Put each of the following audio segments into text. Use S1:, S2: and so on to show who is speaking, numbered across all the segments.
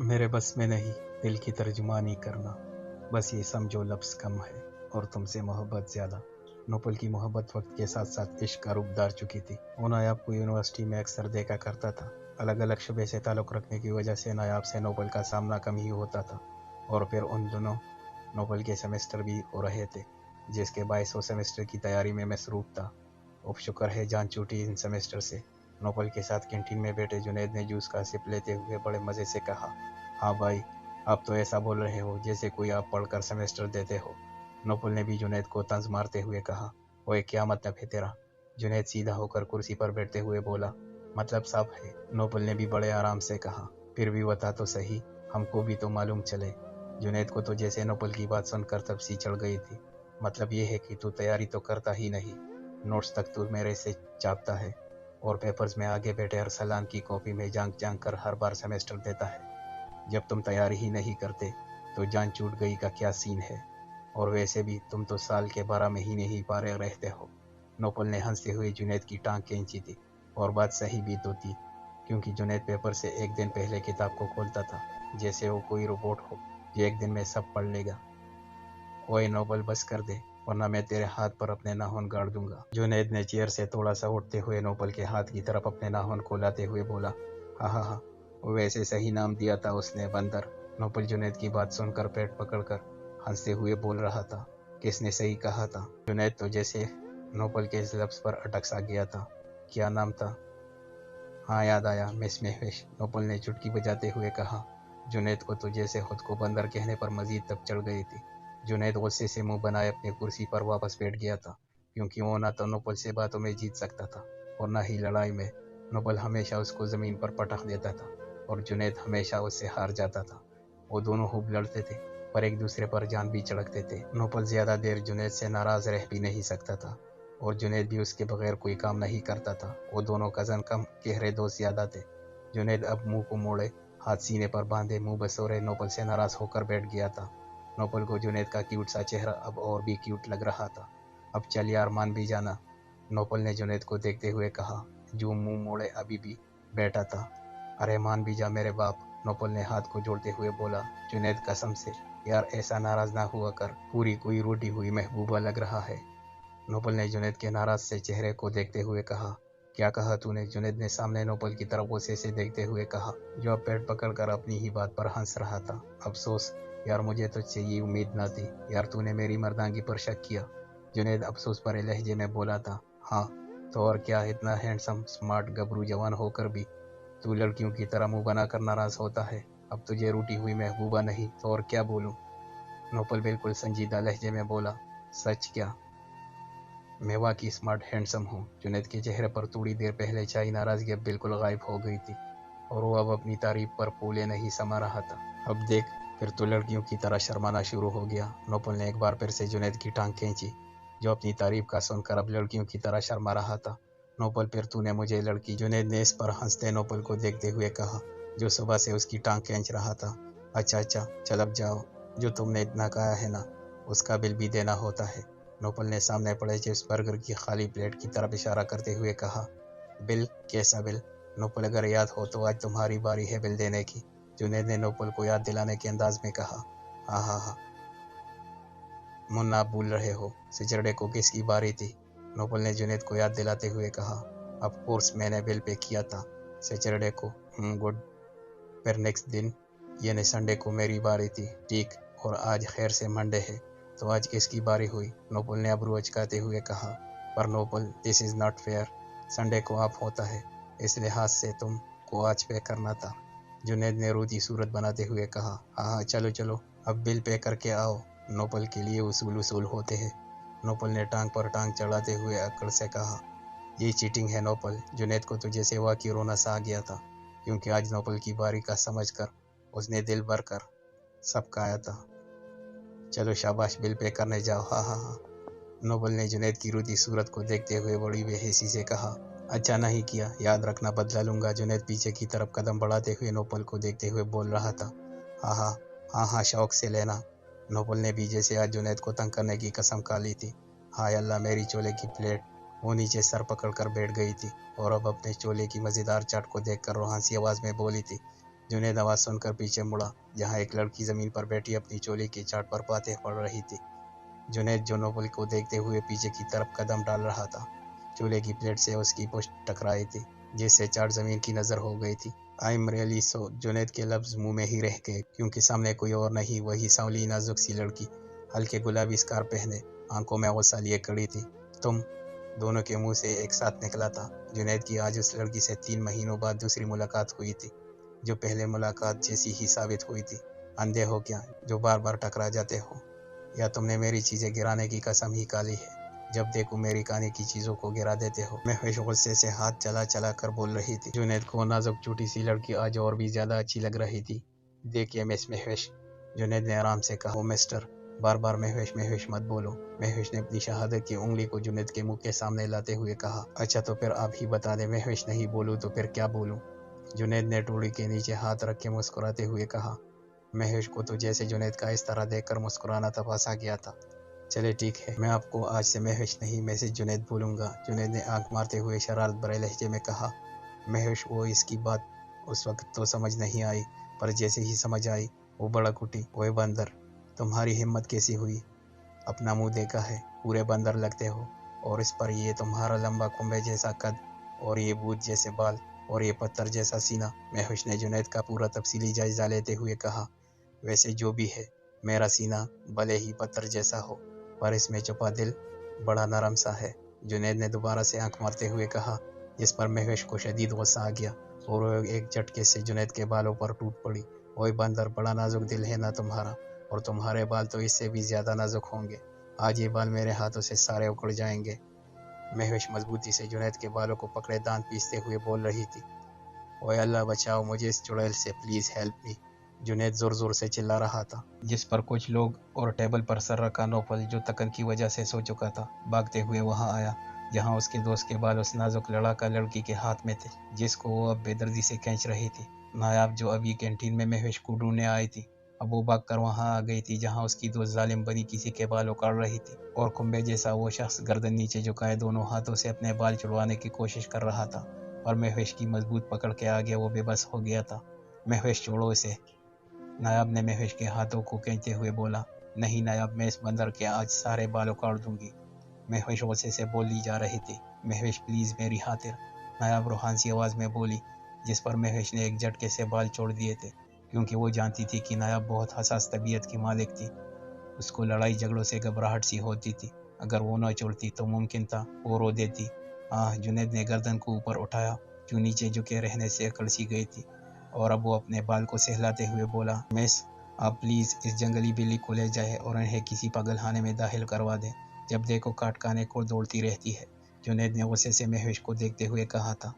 S1: मेरे बस में नहीं दिल की तर्जुमानी करना, बस ये समझो लफ्ज़ कम है और तुमसे मोहब्बत ज़्यादा। नोपल की मोहब्बत वक्त के साथ साथ इश्क का रूप धार चुकी थी। वो नायाब को यूनिवर्सिटी में अक्सर देखा करता था। अलग अलग शुबे से ताल्लुक़ रखने की वजह से नायाब से नोबल का सामना कम ही होता था। और फिर उन दोनों नोबल के सेमेस्टर भी हो रहे थे, जिसके बायस वो सेमेस्टर की तैयारी में मसरूफ़ था। अब शुक्र है जान छूटी इन सेमेस्टर से। नोबल के साथ कैंटीन में बैठे जुनैद ने जूस का सिप लेते हुए बड़े मज़े से कहा, हाँ भाई, आप तो ऐसा बोल रहे हो जैसे कोई आप पढ़कर सेमेस्टर देते हो। नोबल ने भी जुनैद को तंज मारते हुए कहा, ओए क्या मतलब है तेरा? जुनैद सीधा होकर कुर्सी पर बैठते हुए बोला, मतलब साफ है। नोबल ने भी बड़े आराम से कहा, फिर भी बता तो सही, हमको भी तो मालूम चले। जुनैद को तो जैसे नोबल की बात सुनकर तपसी चढ़ गई थी। मतलब ये है कि तू तैयारी तो करता ही नहीं, नोट्स तक तू मेरे से चापता है और पेपर्स में आगे बैठे अरसलान की कॉपी में झांक झांक कर हर बार सेमेस्टर देता है। जब तुम तैयारी ही नहीं करते तो जान छूट गई का क्या सीन है? और वैसे भी तुम तो साल के 12 महीने ही पारे रहते हो। नोपल ने हंसते हुए जुनैद की टांग खींची थी, और बात सही भी तो थी, क्योंकि जुनैद पेपर से एक दिन पहले किताब को खोलता था जैसे वो कोई रोबोट हो जो एक दिन में सब पढ़ लेगा। ओए नोबल, बस कर दे, वरना मैं तेरे हाथ पर अपने नाखून गाड़ दूंगा। जुनैद ने चेयर से थोड़ा सा उठते हुए नोबल के हाथ की तरफ अपने नाखून खोलाते हुए बोला, हाँ हाँ हाँ, वैसे सही नाम दिया था उसने, बंदर। नोबल जुनैद की बात सुनकर पेट पकड़कर हंसते हुए बोल रहा था, किसने सही कहा था? जुनैद तो जैसे नोबल के इस लफ्ज़ पर अटक सा गया था। क्या नाम था? हाँ याद आया, मिस महविश, नोबल ने चुटकी बजाते हुए कहा। जुनैद को तो जैसे खुद को बंदर कहने पर मजीद तक चढ़ गई थी। जुनैद गुस्से से मुंह बनाए अपनी कुर्सी पर वापस बैठ गया था, क्योंकि वो ना तो नोबल से बातों में जीत सकता था और ना ही लड़ाई में। नोबल हमेशा उसको ज़मीन पर पटक देता था और जुनैद हमेशा उससे हार जाता था। वो दोनों खूब लड़ते थे, पर एक दूसरे पर जान भी चढ़कते थे। नोबल ज़्यादा देर जुनैद से नाराज़ रह भी नहीं सकता था, और जुनैद भी उसके बगैर कोई काम नहीं करता था। वो दोनों कज़न कम गहरे दोस्त ज़्यादा थे। जुनैद अब मुंह को मोड़े, हाथ सीने पर बांधे, मुंह बसोरे नोबल से नाराज़ होकर बैठ गया था। नोबल को जुनैद का क्यूट सा चेहरा अब और भी क्यूट लग रहा था। अब चल यार, मान भी जाना, नोबल ने जुनैद को देखते हुए कहा, जो मुंह मोड़े अभी भी बैठा था। अरे मान भी जा मेरे बाप, नोबल ने हाथ को जोड़ते हुए बोला। जुनैद, कसम से यार ऐसा नाराज़ ना हुआ कर, पूरी कोई रोटी हुई महबूबा लग रहा है। नोबल ने जुनैद के नाराज से चेहरे को देखते हुए कहा, क्या कहा तूने? जुनैद ने सामने नोबल की तरफ गुस्से से देखते हुए कहा, जो अब पेट पकड़कर अपनी ही बात पर हंस रहा था। अफसोस यार, मुझे तुझसे ये उम्मीद न थी। यार तूने मेरी मर्दानगी पर शक किया। जुनैद अफसोस भरे लहजे में बोला था, हाँ तो और क्या, इतना हैंडसम स्मार्ट गबरू जवान होकर भी तू लड़कियों की तरह मुंह बनाकर नाराज होता है। अब तुझे रूठी हुई महबूबा नहीं तो और क्या बोलूं? नोबल बिल्कुल संजीदा लहजे में बोला, सच क्या? मैं वाकई स्मार्ट हैंडसम हूँ। जुनैद के चेहरे पर थोड़ी देर पहले छाई नाराजगी अब बिल्कुल गायब हो गई थी, और वो अब अपनी तारीफ पर फूले नहीं समा रहा था। अब देख, फिर तो लड़कियों की तरह शर्माना शुरू हो गया। नोबल ने एक बार फिर से जुनैद की टांग खींची, जो अपनी तारीफ का सुनकर अब लड़कियों की तरह शर्मा रहा था। नोबल, फिर तूने मुझे लड़की? जुनैद ने इस पर हंसते नोबल को देखते हुए कहा, जो सुबह से उसकी टांग खींच रहा था। अच्छा अच्छा, चल अब जाओ, जो तुमने इतना कहा है ना, उसका बिल भी देना होता है। नोबल ने सामने पड़े चिप्स बर्गर की खाली प्लेट की तरफ इशारा करते हुए कहा, बिल? कैसा बिल? नोबल, अगर याद हो तो आज तुम्हारी बारी है बिल देने की। जुनैद ने नोबल को याद दिलाने के अंदाज में कहा, हाँ हाँ हाँ, मुन्ना आप भूल रहे हो, सिजरडे को किसकी बारी थी? नोबल ने जुनैद को याद दिलाते हुए कहा, ऑफ कोर्स मैंने बिल पे किया था सैटरडे को। गुड। फिर नेक्स्ट दिन यानी संडे को मेरी बारी थी, ठीक, और आज खैर से मंडे है, तो आज किसकी बारी हुई? नोबल ने अब्रू अचकाते हुए कहा, पर Noble, this is not fair, Sunday को ऑफ होता है, इस लिहाज से तुमको आज पे करना था। जुनैद ने रोती सूरत बनाते हुए कहा, हाँ हाँ चलो चलो, अब बिल पे करके आओ, नोबल के लिए उसूल उसूल होते हैं। नोबल ने टांग पर टांग चढ़ाते हुए अक्ल से कहा, ये चीटिंग है नोबल। जुनैद को तुझे सेवा की रोना सा आ गया था, क्योंकि आज नोबल की बारी का समझकर उसने दिल भर कर सब कहा था। चलो शाबाश, बिल पे करने जाओ, हाँ हाँ हाँ, नोबल ने जुनैद की रोती सूरत को देखते हुए बड़ी बेहिसी से कहा, अच्छा नहीं किया, याद रखना बदला लूंगा। जुनैद पीछे की तरफ कदम बढ़ाते हुए नोबल को देखते हुए बोल रहा था, हाँ हाँ हाँ हाँ, शौक से लेना। नोबल ने भी जैसे आज जुनैद को तंग करने की कसम खा ली थी। हाय अल्लाह, मेरी चोले की प्लेट! वो नीचे सर पकड़ कर बैठ गई थी और अब अपने चोले की मज़ेदार चाट को देखकर रोहानसी आवाज़ में बोली थी, जुनैद आवाज़ सुनकर पीछे मुड़ा, जहाँ एक लड़की ज़मीन पर बैठी अपनी चोली की चाट पर बातें पढ़ रही थी। जुनैद जो नोबल को देखते हुए पीछे की तरफ कदम डाल रहा था, चूल्हे की प्लेट से उसकी पुश्त टकराई थी, जिससे चाट ज़मीन की नज़र हो गई थी। I am really so. Junaid के लफ्ज़ मुंह में ही रह गए, क्योंकि सामने कोई और नहीं, वही सांवली नाजुक सी लड़की, हल्के गुलाबी स्कार्फ पहने, आंखों में गुस्सा लिए खड़ी थी। तुम। दोनों के मुंह से एक साथ निकला था। जुनैद की आज उस लड़की से 3 महीनों बाद दूसरी मुलाकात हुई थी, जो पहले मुलाकात जैसी ही साबित हुई थी। अंधे हो क्या, जो बार बार टकरा जाते हो? या तुमने मेरी चीज़ें गिराने की कसम ही खा ली है? जब देखो मेरी खाने की चीज़ों को गिरा देते हो। महविश गुस्से से हाथ चला चला कर बोल रही थी। जुनैद को नाजुक छोटी सी लड़की आज और भी ज़्यादा अच्छी लग रही थी। देखिए मिस महविश, जुनैद ने आराम से कहा। ओ मिस्टर, बार बार महविश महविश मत बोलो। महविश ने अपनी शहादत की उंगली को जुनैद के मुंह के सामने लाते हुए कहा। अच्छा तो फिर आप ही बता दें, महविश नहीं बोलूँ तो फिर क्या बोलूँ? जुनैद ने टोड़ी के नीचे हाथ रख के मुस्कुराते हुए कहा। महविश को तो जैसे जुनैद का इस तरह देखकर मुस्कुराना तपासा गया था। चले ठीक है, मैं आपको आज से महविश नहीं मैसेज जुनैद बोलूँगा। जुनैद ने आंख मारते हुए शरारत भरे लहजे में कहा। महविश वो इसकी बात उस वक्त तो समझ नहीं आई, पर जैसे ही समझ आई वो भड़क उठी। ओए बंदर, तुम्हारी हिम्मत कैसी हुई? अपना मुंह देखा है, पूरे बंदर लगते हो, और इस पर ये तुम्हारा लंबा कुंबे जैसा कद, और ये बूझ जैसे बाल, और ये पत्थर जैसा सीना। महविश ने जुनैद का पूरा तफसीली जायजा लेते हुए कहा। वैसे जो भी है, मेरा सीना भले ही पत्थर जैसा हो, पर इसमें छुपा दिल बड़ा नरम सा है। जुनैद ने दोबारा से आंख मारते हुए कहा, जिस पर महविश को शदीद गुस्सा आ गया, और वो एक झटके से जुनैद के बालों पर टूट पड़ी। ओए बंदर, बड़ा नाजुक दिल है ना तुम्हारा, और तुम्हारे बाल तो इससे भी ज्यादा नाजुक होंगे। आज ये बाल मेरे हाथों से सारे उखड़ जाएंगे। महविश मजबूती से जुनैद के बालों को पकड़े दांत पीसते हुए बोल रही थी। ओए अल्लाह बचाओ मुझे इस चुड़ैल से, प्लीज़ हेल्प मी। जुनैद जोर जोर से चिल्ला रहा था, जिस पर कुछ लोग और टेबल पर सर रखा नोफल, जो थकन की वजह से सो चुका था, भागते हुए वहां आया, जहां उसके दोस्त के बाल उस नाजुक लड़ाका लड़की के हाथ में थे, जिसको वो अब बेदर्दी से खींच रही थी। नायाब, जो अभी कैंटीन में महविश को ढूंढने आई थी, अब वो भाग कर वहां आ गई थी, जहां उसकी दोस्त जालिम बनी किसी के बाल उखाड़ रही थी, और कुंबे जैसा वो शख्स गर्दन नीचे झुकाए दोनों हाथों से अपने बाल छुड़वाने की कोशिश कर रहा था, और महविश की मजबूत पकड़ के आगे वो बेबस हो गया था। महविश, छोड़ो इसे। नायाब ने महविश के हाथों को खींचते हुए बोला। नहीं नायाब, मैं इस बंदर के आज सारे बाल उखाड़ दूंगी। महविश गुस्से से बोली जा रही थी। महविश प्लीज मेरी खातिर, नायाब रूहान सी आवाज में बोली, जिस पर महविश ने एक झटके से बाल छोड़ दिए थे, क्योंकि वो जानती थी कि नायाब बहुत हसास तबीयत की मालिक थी। उसको लड़ाई झगड़ों से घबराहट सी होती थी। अगर वो न छोड़ती तो मुमकिन था वो रो देती। जुनैद ने गर्दन को ऊपर उठाया, जो नीचे झुके रहने से अकड़ सी गई थी, और अब वो अपने बाल को सहलाते हुए बोला। मिस, आप प्लीज़ इस जंगली बिल्ली को ले जाए और इन्हें किसी पागलखाने में दाखिल करवा दें। जब देखो काट खाने को दौड़ती रहती है। जुनैद ने गुस्से से महविश को देखते हुए कहा था।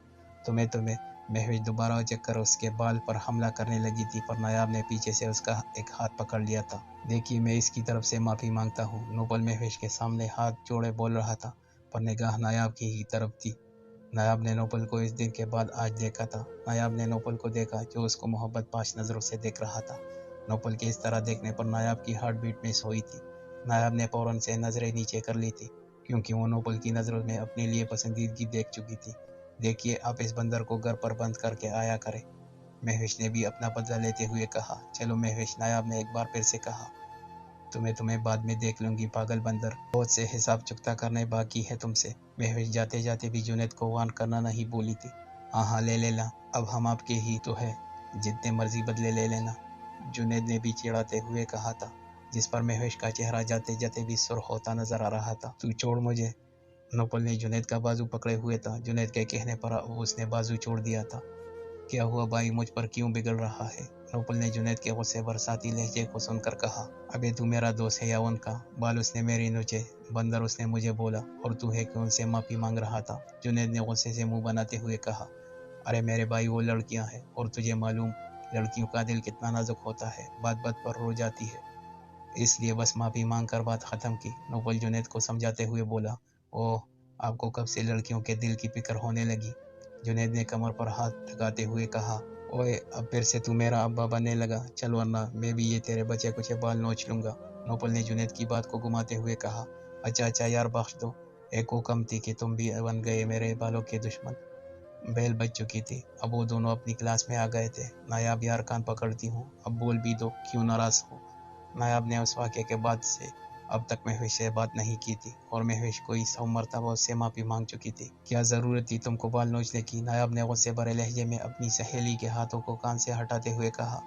S1: तुम्हें महविश दोबारा चक्कर उसके बाल पर हमला करने लगी थी, पर नायाब ने पीछे से उसका एक हाथ पकड़ लिया था। देखिए, मैं इसकी तरफ से माफ़ी मांगता हूँ। नोबल महविश के सामने हाथ जोड़े बोल रहा था, पर निगाह नायाब की ही तरफ थी। नायाब ने नोबल को इस दिन के बाद आज देखा था। नायाब ने नोबल को देखा, जो उसको मोहब्बत पाश नज़रों से देख रहा था। नोबल के इस तरह देखने पर नायाब की हार्ट बीट मिस हुई थी। नायाब ने फौरन से नज़रें नीचे कर ली थी, क्योंकि वो नोबल की नज़रों में अपने लिए पसंदीदगी देख चुकी थी। देखिए, आप इस बंदर को घर पर बंद करके आया करें। महविश ने भी अपना बदला लेते हुए कहा। चलो महविश, नायाब ने एक बार फिर से कहा। तुम्हें बाद में देख लूंगी पागल बंदर, बहुत से हिसाब चुकता करने बाकी है तुमसे। महविश जाते जाते भी जुनैद को वार्न करना नहीं बोली थी। हाँ ले लेना, अब हम आपके ही तो है, जितने मर्जी बदले ले लेना, जुनैद ने भी चिढ़ाते हुए कहा था, जिस पर महविश का चेहरा जाते जाते भी सुर्ख होता नजर आ रहा था। तू छोड़ मुझे। नोपल ने जुनैद का बाजू पकड़े हुए था। जुनैद के कहने पर उसने बाजू छोड़ दिया था। क्या हुआ भाई, मुझ पर क्यों बिगड़ रहा है? नोपल ने जुनैद के गुस्से बरसाती लहजे को सुनकर कहा। अबे तू मेरा दोस्त है या उनका? बाल उसने मेरी नोचे, बंदर उसने मुझे बोला, और तू है कि उनसे माफी मांग रहा था? जुनैद ने गुस्से से मुंह बनाते हुए कहा। अरे मेरे भाई, वो लड़कियां हैं, और तुझे मालूम लड़कियों का दिल कितना नाजुक होता है, बात बात पर रो जाती है, इसलिए बस माफी मांग कर बात खत्म की। नोबल जुनैद को समझाते हुए बोला। ओह, आपको कब से लड़कियों के दिल की फिक्र होने लगी? जुनैद ने कमर पर हाथ लगाते हुए कहा। ओए, अब फिर से तू मेरा अब्बा बनने लगा, चल वरना मैं भी ये तेरे बचे कुचे बाल नोच लूंगा। नोबल ने जुनैद की बात को घुमाते हुए कहा। अच्छा यार, बख्श दो, एक वो कम थी कि तुम भी बन गए मेरे बालों के दुश्मन।
S2: बेल बज चुकी थी। अब वो दोनों अपनी क्लास में आ गए थे। नायाब यार कान पकड़ती हूँ, अब बोल भी दो, क्यों नाराज़ हो। नायाब ने उस वाक़े के बाद से अब तक महविश से बात नहीं की थी और महविश कोई 100 मरतबा उससे माफ़ी मांग चुकी थी। क्या ज़रूरत थी तुमको बाल नोचने की। नायाब ने गुस्से भरे लहजे में अपनी सहेली के हाथों को कान से हटाते हुए कहा।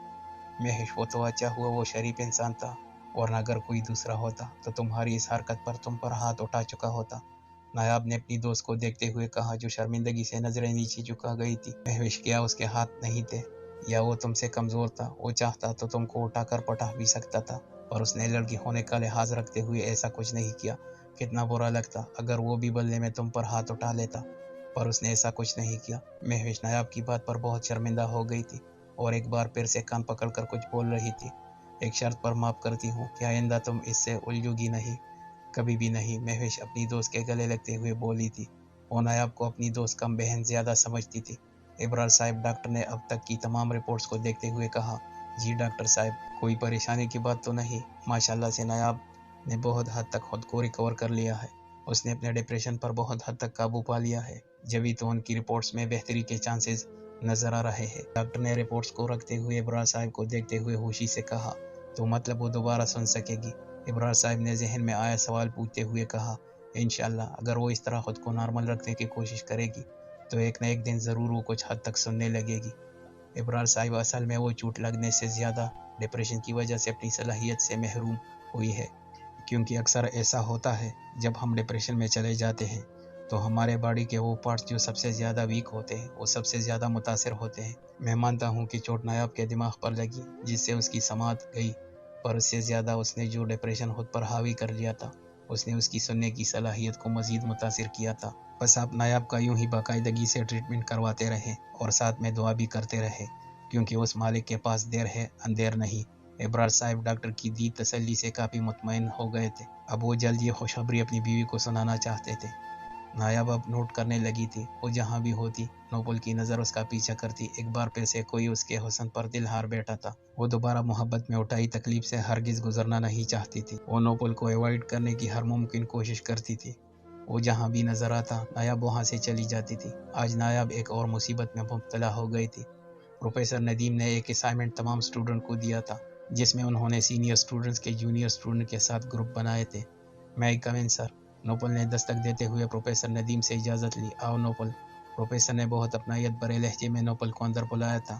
S2: महविश, वो तो अच्छा हुआ वो शरीफ इंसान था, वरना अगर कोई दूसरा होता तो तुम्हारी इस हरकत पर तुम पर हाथ उठा चुका होता। नायाब ने अपनी दोस्त को देखते हुए कहा, जो शर्मिंदगी से नजरें नीचे झुका गई थी। महविश, क्या उसके हाथ नहीं थे या वो तुमसे कमज़ोर था। वो चाहता तो तुमको उठाकर पटा भी सकता था, पर उसने लड़की होने का लिहाज रखते हुए ऐसा कुछ नहीं किया। कितना बुरा लगता अगर वो भी बदले में तुम पर हाथ उठा लेता, पर उसने ऐसा कुछ नहीं किया। महविश नायाब की बात पर बहुत शर्मिंदा हो गई थी और एक बार फिर से कान पकड़कर कुछ बोल रही थी। एक शर्त पर माफ़ करती हूँ कि आइंदा तुम इससे उलझोगी नहीं, कभी भी नहीं। महविश अपनी दोस्त के गले लगते हुए बोली थी। वो नायाब को अपनी दोस्त कम बहन ज्यादा समझती थी। इब्रार साहब, डॉक्टर ने अब तक की तमाम रिपोर्ट्स को देखते हुए कहा। जी डॉक्टर साहब, कोई परेशानी की बात तो नहीं। माशाल्लाह से नायाब ने बहुत हद तक खुद को रिकवर कर लिया है। उसने अपने डिप्रेशन पर बहुत हद तक काबू पा लिया है, जभी तो उनकी रिपोर्ट्स में बेहतरी के चांसेस नजर आ रहे हैं। डॉक्टर ने रिपोर्ट्स को रखते हुए इब्रार साहब को देखते हुए होशी से कहा। तो मतलब वो दोबारा सुन सकेगी। इब्रार साहब ने जहन में आया सवाल पूछते हुए कहा। इंशाल्लाह अगर वो इस तरह खुद को नॉर्मल रखने की कोशिश करेगी तो एक न एक दिन ज़रूर वो कुछ हद तक सुनने लगेगी। इब्रार साहिब, असल में वो चोट लगने से ज़्यादा डिप्रेशन की वजह से अपनी सलाहियत से महरूम हुई है, क्योंकि अक्सर ऐसा होता है जब हम डिप्रेशन में चले जाते हैं तो हमारे बॉडी के वो पार्ट्स जो सबसे ज़्यादा वीक होते हैं वो सबसे ज़्यादा मुतासर होते हैं। मैं मानता हूँ कि चोट नायाब के दिमाग पर लगी जिससे उसकी समात गई, पर उससे ज़्यादा उसने जो डिप्रेशन खुद पर हावी कर लिया था उसने उसकी सुनने की सलाहियत को मज़ीद मुतासर किया था। बस आप नायाब का यूं ही बाकायदगी से ट्रीटमेंट करवाते रहें और साथ में दुआ भी करते रहें, क्योंकि उस मालिक के पास देर है अंधेर नहीं। इब्रार साहब डॉक्टर की दी तसल्ली से काफ़ी मुतमईन हो गए थे। अब वो जल्द ये खुशखबरी अपनी बीवी को सुनाना चाहते थे। नायाब अब नोट करने लगी थी। वो जहाँ भी होती नोबल की नज़र उसका पीछा करती। एक बार फिर से कोई उसके हुस्न पर दिल हार बैठा था। वो दोबारा मोहब्बत में उठाई तकलीफ से हरगिज़ गुजरना नहीं चाहती थी। वो नोबल को अवॉइड करने की हर मुमकिन कोशिश करती थी। वो जहाँ भी नजर आता नायाब वहाँ से चली जाती थी। आज नायाब एक और मुसीबत में मुब्तला हो गई थी। प्रोफेसर नदीम ने एक असाइनमेंट तमाम स्टूडेंट को दिया था, जिसमें उन्होंने सीनियर स्टूडेंट्स के जूनियर स्टूडेंट के साथ ग्रुप बनाए थे। मैं कम इन सर। नोबल ने दस्तक देते हुए प्रोफेसर नदीम से इजाज़त ली। आओ नोबल। प्रोफेसर ने बहुत अपनायत भरे लहजे में नोबल को अंदर बुलाया था,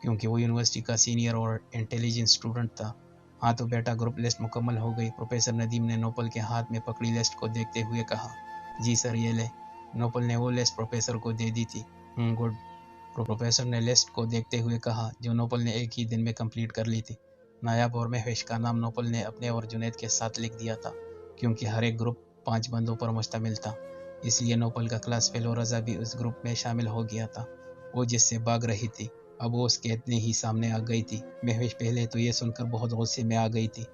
S2: क्योंकि वो यूनिवर्सिटी का सीनियर और इंटेलिजेंट स्टूडेंट था। हाँ तो बेटा, ग्रुप लिस्ट मुकम्मल हो गई। प्रोफेसर नदीम ने नोबल के हाथ में पकड़ी लिस्ट को देखते हुए कहा। जी सर, ये ले। नोबल ने वो लिस्ट प्रोफेसर को दे दी थी। गुड। प्रोफेसर ने लिस्ट को देखते हुए कहा, जो नोबल ने एक ही दिन में कंप्लीट कर ली थी। नायाब और महविश का नाम नोबल ने अपने और जुनैद के साथ लिख दिया था, क्योंकि हर एक ग्रुप 5 बंदों पर मुश्तमिल था। इसलिए नोबल का क्लास फेलो रज़ा भी उस ग्रुप में शामिल हो गया था। वो जिससे भाग रही थी अब वो उसके इतने ही सामने आ गई थी। महविश पहले तो ये सुनकर बहुत गुस्से में आ गई थी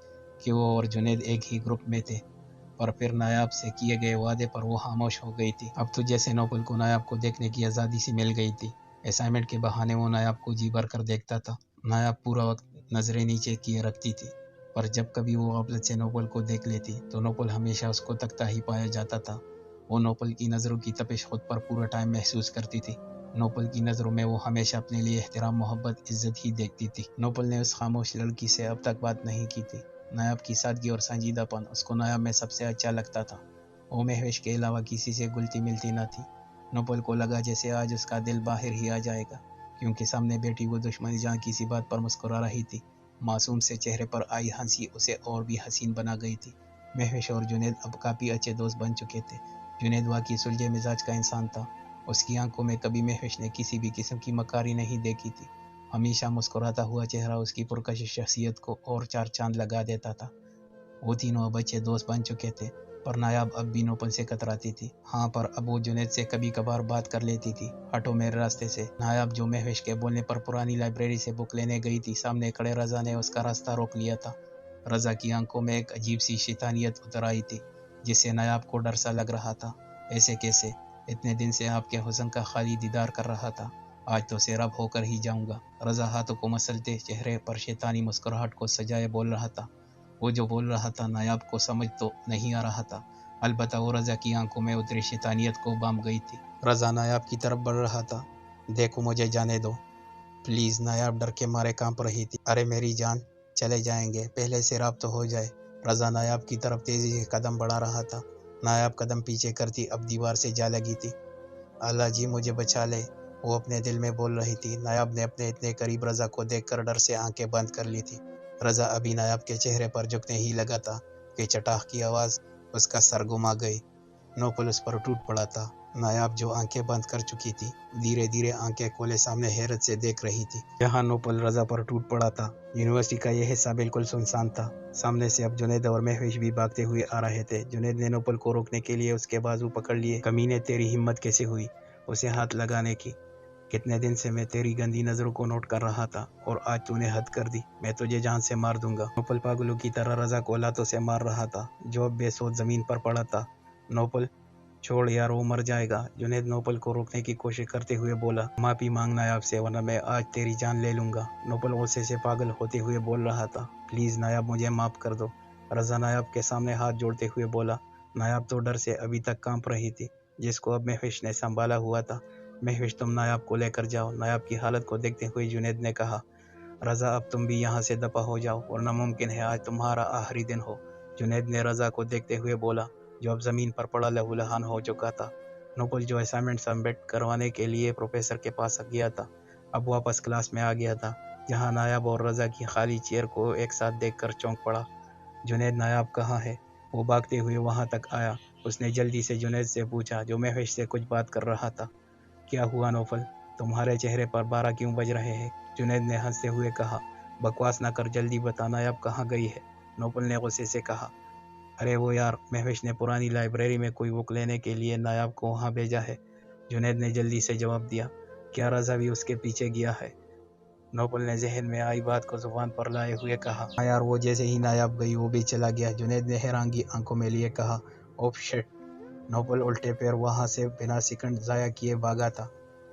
S2: कि वो और जुनैद एक ही ग्रुप में थे, पर फिर नायाब से किए गए वादे पर वो खामोश हो गई थी। अब तो जैसे नोबल को नायाब को देखने की आज़ादी सी मिल गई थी। असाइनमेंट के बहाने वो नायाब को जी भर कर देखता था। नायाब पूरा वक्त नजरें नीचे किए रखती थी, पर जब कभी वो गफलत से नोबल को देख लेती तो नोबल हमेशा उसको तकता ही पाया जाता था। वो नोबल की नज़रों की तपिश खुद पर पूरा टाइम महसूस करती थी। नोबल की नज़रों में वो हमेशा अपने लिए एहतराम, मोहब्बत, इज्जत ही देखती थी। नोबल ने उस खामोश लड़की से अब तक बात नहीं की थी। नायाब की सादगी और संजीदापन उसको नायाब में सबसे अच्छा लगता था। वो महविश के अलावा किसी से घुलती मिलती न थी। नोबल को लगा जैसे आज उसका दिल बाहर ही आ जाएगा, क्योंकि सामने बैठी वो दुश्मनी जहाँ किसी बात पर मुस्कुरा रही थी। मासूम से चेहरे पर आई हंसी उसे और भी हसीन बना गई थी। महविश और जुनैद अब काफ़ी अच्छे दोस्त बन चुके थे। जुनैद वाकई सुलझे मिजाज का इंसान था। उसकी आंखों में कभी महविश ने किसी भी किस्म की मकारी नहीं देखी थी। हमेशा मुस्कुराता हुआ चेहरा उसकी पुरकशिश शख्सियत को और 4 चांद लगा देता था। वो तीनों अब अच्छे दोस्त बन चुके थे, पर नायाब अब भी नोबल से कतराती थी। हाँ, पर अब वो जुनैद से कभी कभार बात कर लेती थी। हटो मेरे रास्ते से। नायाब जो महविश के बोलने पर पुरानी लाइब्रेरी से बुक लेने गई थी, सामने खड़े रज़ा ने उसका रास्ता रोक लिया था। रज़ा की आंखों में एक अजीब सी शैतानियत उतर आई थी, जिससे नायाब को डर सा लग रहा था। ऐसे कैसे? इतने दिन से आपके हुस्न का खाली दीदार कर रहा था, आज तो सैराब होकर ही जाऊंगा। रज़ा हाथों को मसलते चेहरे पर शैतानी मुस्कुराहट को सजाए बोल रहा था। वो जो बोल रहा था नायाब को समझ तो नहीं आ रहा था, अलबत्ता वो रज़ा की आंखों में उतरी शैतानियत को बाम गई थी। रज़ा नायाब की तरफ बढ़ रहा था। देखो मुझे जाने दो प्लीज़। नायाब डर के मारे कांप रही थी। अरे मेरी जान, चले जाएंगे, पहले से राब्ता हो जाए। रज़ा नायाब की तरफ तेजी से कदम बढ़ा रहा था। नायाब कदम पीछे करती अब दीवार से जा लगी थी। अल्लाह जी मुझे बचा ले, वो अपने दिल में बोल रही थी। नायाब ने अपने इतने करीब रज़ा को देखकर डर से आंखें बंद कर ली थी। रज़ा अभी नायाब के चेहरे पर झुकने ही लगा था कि चटाख की आवाज़ उसका सर घुमा गई। नोपल उस पर टूट पड़ा था। नायाब जो आंखें बंद कर चुकी थी, धीरे धीरे आंखें खोले सामने हैरत से देख रही थी। यहाँ नोपल रज़ा पर टूट पड़ा था। यूनिवर्सिटी का यह हिस्सा बिल्कुल सुनसान था। सामने से अब जुनैद और महविश भी भागते हुए आ रहे थे। जुनैद ने नोपल को रोकने के लिए उसके बाजू पकड़ लिए। कमीने, तेरी हिम्मत कैसे हुई उसे हाथ लगाने की? कितने दिन से मैं तेरी गंदी नजरों को नोट कर रहा था और आज तूने हद कर दी। मैं तुझे जान से मार दूंगा। नोपल पागलों की तरह रज़ा को लातों से मार रहा था, जो अब बेसोध जमीन पर पड़ा था। नोपल छोड़ यार, वो मर जाएगा। जुनैद नोपल को रोकने की कोशिश करते हुए बोला, माफी मांगना नायाब से, वरना मैं आज तेरी जान ले लूंगा। नोपल गुस्से से पागल होते हुए बोल रहा था, प्लीज नायाब, मुझे माफ कर दो। रज़ा नायाब के सामने हाथ जोड़ते हुए बोला। नायाब तो डर से अभी तक कांप रही थी, जिसको अब महविश ने संभाला हुआ था। महविश, तुम नायाब को लेकर जाओ। नायाब की हालत को देखते हुए जुनैद ने कहा, रज़ा अब तुम भी यहाँ से दफा हो जाओ, वरना मुमकिन है आज तुम्हारा आखिरी दिन हो। जुनैद ने रज़ा को देखते हुए बोला, जो अब ज़मीन पर पड़ा लहूलुहान हो चुका था। नोपल जो असाइनमेंट सबमिट करवाने के लिए प्रोफेसर के पास गया था, अब वापस क्लास में आ गया था, जहाँ नायाब और रज़ा की खाली चेयर को एक साथ देखकर चौंक पड़ा। जुनैद, नायाब कहाँ है? वो भागते हुए वहाँ तक आया। उसने जल्दी से जुनैद से पूछा, जो महविश से कुछ बात कर रहा था। क्या हुआ नोफल, तुम्हारे चेहरे पर 12 क्यों बज रहे हैं? जुनैद ने हंसते हुए कहा, बकवास न कर, जल्दी बता नायाब कहाँ गई है? नोपल ने गुस्से से कहा, अरे वो यार, महविश ने पुरानी लाइब्रेरी में कोई बुक लेने के लिए नायाब को वहाँ भेजा है। जुनैद ने जल्दी से जवाब दिया, क्या रज़ा भी उसके पीछे गया है? नोपल ने जहन में आई बात को जुबान पर लाए हुए कहा, हाँ यार, वो जैसे ही नायाब गई वो भी चला गया। जुनैद ने हैरानगी आंखों में लिए कहा, ओफ शिट। नोपल उल्टे पैर वहां से बिना सेकंड जाया किए भागा था।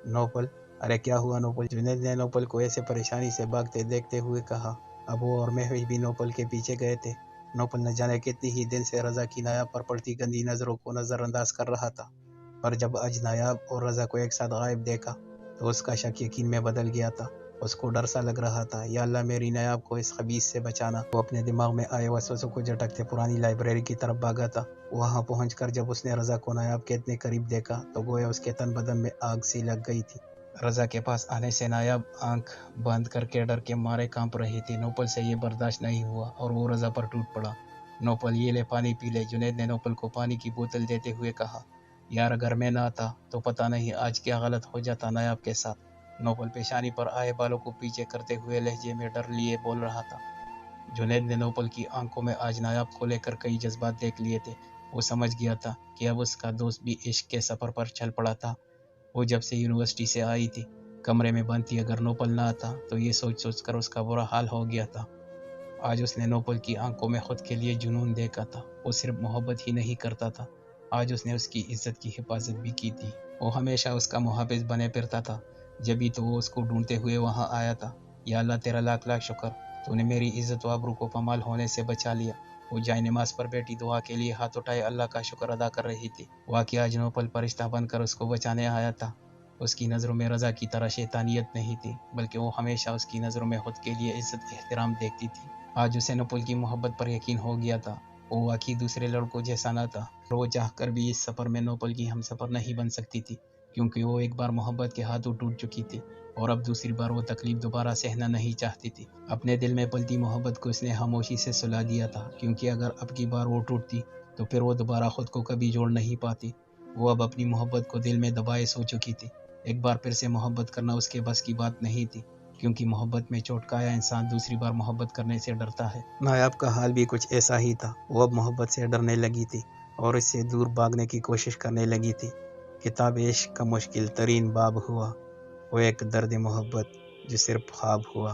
S2: नोपल, अरे क्या हुआ नोपल? जुनैद ने नोपल को ऐसे परेशानी से भागते देखते हुए कहा। अब वो और महविश भी नोपल के पीछे गए थे। नोपल न जाने कितनी ही दिन से रज़ा की नायाब पर पड़ती गंदी नजरों को नजरअंदाज कर रहा था, पर जब आज नायाब और रज़ा को एक साथ गायब देखा तो उसका शक यकीन में बदल गया था। उसको डर सा लग रहा था, या अल्लाह मेरी नायाब को इस खबीस से बचाना। वो अपने दिमाग में आए वसवसों को झटकते पुरानी लाइब्रेरी की तरफ भागा था। वहां पहुंचकर जब उसने रज़ा को नायाब के इतने करीब देखा तो गोया उसके तन बदन में आग सी लग गई थी। रज़ा के पास आने से नायाब आंख बंद करके डर के मारे कांप रही थी। नोपल से ये बर्दाश्त नहीं हुआ और वो रज़ा पर टूट पड़ा। नोपल, ये ले पानी पी ले। जुनैद ने नोपल को पानी की बोतल देते हुए कहा, यार अगर मैं ना आता तो पता नहीं आज क्या गलत हो जाता नायाब के साथ। नोपल पेशानी पर आए बालों को पीछे करते हुए लहजे में डर लिए बोल रहा था। जुनैद ने नोपल की आंखों में आज नायाब को लेकर कई जज्बात देख लिए थे। वो समझ गया था कि अब उसका दोस्त भी इश्क के सफर पर चल पड़ा था। वो जब से यूनिवर्सिटी से आई थी, कमरे में बंद थी। अगर नोपल ना आता तो ये सोच सोच कर उसका बुरा हाल हो गया था। आज उसने नोपल की आंखों में खुद के लिए जुनून देखा था। वो सिर्फ मोहब्बत ही नहीं करता था, आज उसने उसकी इज्जत की हिफाजत भी की थी। वो हमेशा उसका मुहाफिज बने फिरता था, जब भी तो वो उसको ढूंढते हुए वहां आया था। या अल्लाह, तेरा लाख लाख शुक्र, तूने मेरी इज्जत व आबरू को पमाल होने से बचा लिया। वो जाए नमाज पर बैठी दुआ के लिए हाथ उठाए अल्लाह का शुक्र अदा कर रही थी। वाकई आज नोपल फरिश्ता बनकर उसको बचाने आया था। उसकी नज़रों में रज़ा की तरह शैतानियत नहीं थी, बल्कि वो हमेशा उसकी नज़रों में खुद के लिए इज्जत एहतराम देखती थी। आज उसे नोपल की मोहब्बत पर यकीन हो गया था। वो वाकई दूसरे लड़कों जैसा न था। वो चाह कर भी इस सफ़र में नोपल की हम सफ़र नहीं बन सकती थी, क्योंकि वो एक बार मोहब्बत के हाथों टूट चुकी थी और अब दूसरी बार वो तकलीफ दोबारा सहना नहीं चाहती थी। अपने दिल में पलती मोहब्बत को उसने खामोशी से सुला दिया था, क्योंकि अगर अब की बार वो टूटती तो फिर वो दोबारा खुद को कभी जोड़ नहीं पाती। वो अब अपनी मोहब्बत को दिल में दबाए सो चुकी थी। एक बार फिर से मोहब्बत करना उसके बस की बात नहीं थी, क्योंकि मोहब्बत में चोट खाया इंसान दूसरी बार मोहब्बत करने से डरता है। नायाब का हाल भी कुछ ऐसा ही था। वो अब मोहब्बत से डरने लगी थी और इससे दूर भागने की कोशिश करने लगी थी। किताब इश्क का मुश्किल तरीन बाब हुआ, वो एक दर्द मोहब्बत जो सिर्फ ख्वाब हुआ।